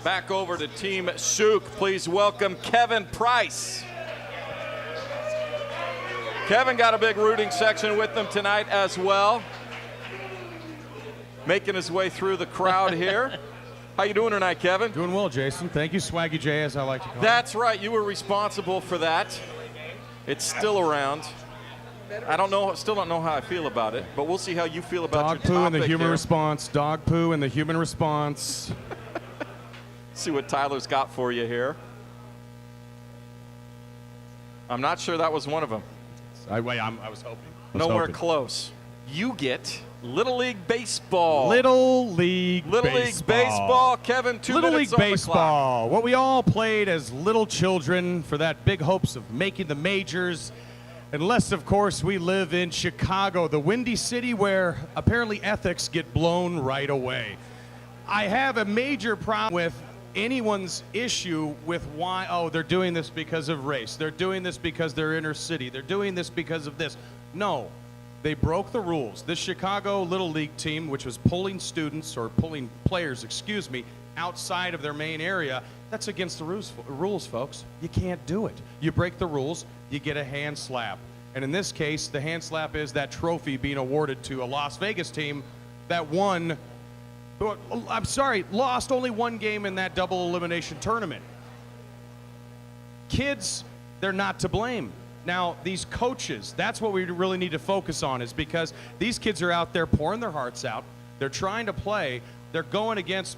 Back over to Team Souk. Please welcome Kevin Price. Kevin got a big rooting section with them tonight as well. Making his way through the crowd here. How you doing tonight, Kevin? Doing well, Jason. Thank you, Swaggy J, as I like to call him. That's right. You were responsible for that. It's still around. Still don't know how I feel about it, but we'll see how you feel about Dog your poo topic and the human here. response. Dog poo and the human response. See what Tyler's got for you here. I'm not sure that was one of them. I was hoping. Nowhere close. You get Little League Baseball. Little League Baseball. Kevin, 2 Little minutes League on the clock. Baseball. What we all played as little children for that big hopes of making the majors. Unless, of course, we live in Chicago, the Windy City where apparently ethics get blown right away. I have a major problem with anyone's issue with why, they're doing this because of race. They're doing this because they're inner city. They're doing this because of this. No, they broke the rules. This Chicago Little League team, which was pulling players, outside of their main area, that's against the rules, folks. You can't do it. You break the rules, you get a hand slap. And in this case, the hand slap is that trophy being awarded to a Las Vegas team that lost only one game in that double elimination tournament. Kids, they're not to blame. Now, these coaches, that's what we really need to focus on, is because these kids are out there pouring their hearts out. They're trying to play. They're going against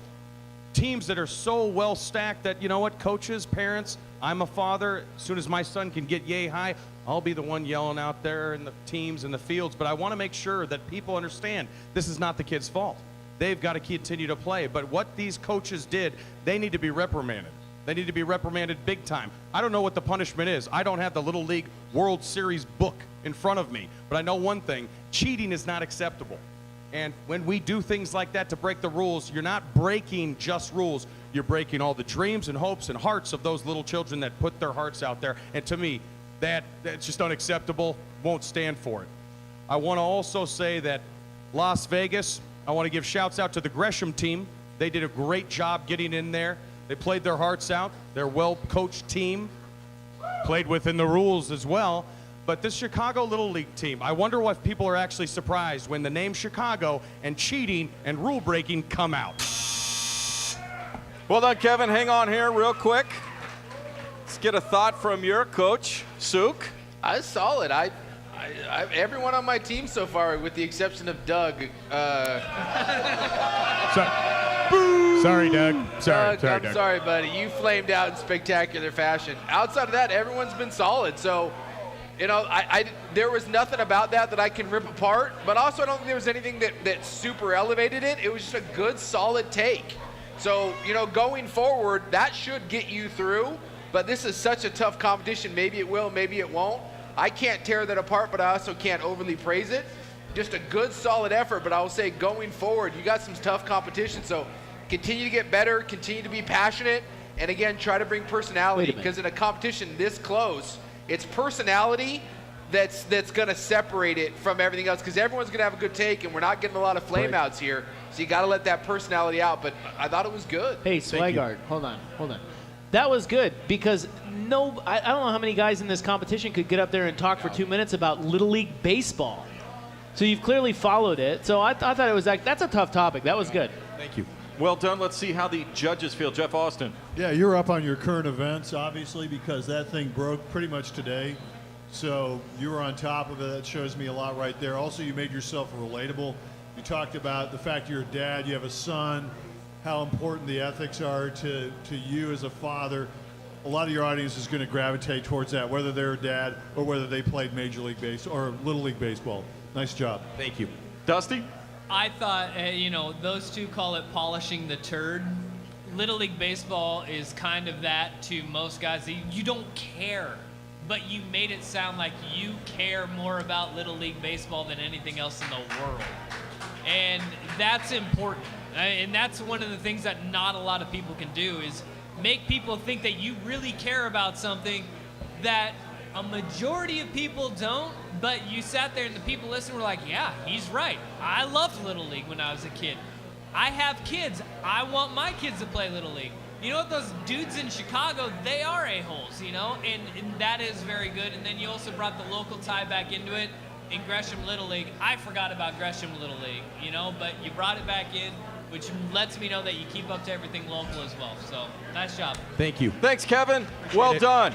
teams that are so well stacked that, you know what, coaches, parents, I'm a father. As soon as my son can get yay high, I'll be the one yelling out there in the teams and the fields. But I want to make sure that people understand this is not the kid's fault. They've got to continue to play. But what these coaches did, they need to be reprimanded. They need to be reprimanded big time. I don't know what the punishment is. I don't have the Little League World Series book in front of me. But I know one thing, cheating is not acceptable. And when we do things like that to break the rules, you're not breaking just rules. You're breaking all the dreams and hopes and hearts of those little children that put their hearts out there. And to me, that's just unacceptable. Won't stand for it. I want to also say that Las Vegas, I want to give shouts out to the Gresham team. They did a great job getting in there. They played their hearts out. They're a well-coached team, played within the rules as well. But this Chicago Little League team, I wonder what people are actually surprised when the name Chicago and cheating and rule breaking come out. Well done, Kevin. Hang on here real quick. Let's get a thought from your coach, Souk. I was solid. Everyone on my team so far, with the exception of Doug. Sorry, Doug. I'm sorry, buddy. You flamed out in spectacular fashion. Outside of that, everyone's been solid. So, you know, there was nothing about that I can rip apart. But also, I don't think there was anything that super elevated it. It was just a good, solid take. So, you know, going forward, that should get you through. But this is such a tough competition. Maybe it will, maybe it won't. I can't tear that apart, but I also can't overly praise it. Just a good, solid effort. But I will say, going forward, you got some tough competition. So continue to get better, continue to be passionate, and again, try to bring personality. Because in a competition this close, it's personality that's going to separate it from everything else. Because everyone's going to have a good take, and we're not getting a lot of flame outs here. So you got to let that personality out. But I thought it was good. Hey, Swigard, hold on. That was good because I don't know how many guys in this competition could get up there and talk for 2 minutes about Little League Baseball. So you've clearly followed it. So I thought it was that's a tough topic. That was good. Thank you. Well done. Let's see how the judges feel. Jeff Austin. Yeah, you're up on your current events, obviously, because that thing broke pretty much today. So you were on top of it. That shows me a lot right there. Also, you made yourself relatable. You talked about the fact you're a dad, you have a son, how important the ethics are to you as a father. A lot of your audience is going to gravitate towards that, whether they're a dad or whether they played Major League Baseball or Little League Baseball. Nice job. Thank you. Dusty? I thought, those two call it polishing the turd. Little League Baseball is kind of that to most guys. You don't care, but you made it sound like you care more about Little League Baseball than anything else in the world. And that's important. And that's one of the things that not a lot of people can do is make people think that you really care about something that a majority of people don't, but you sat there and the people listening were like, yeah, he's right. I loved Little League when I was a kid. I have kids. I want my kids to play Little League. you know what, those dudes in Chicago, they are a-holes, you know, and that is very good. And then you also brought the local tie back into it in Gresham Little League. I forgot about Gresham Little League, you know, but you brought it back in, which lets me know that you keep up to everything local as well. So, nice job. Thank you. Thanks, Kevin. Well it. done.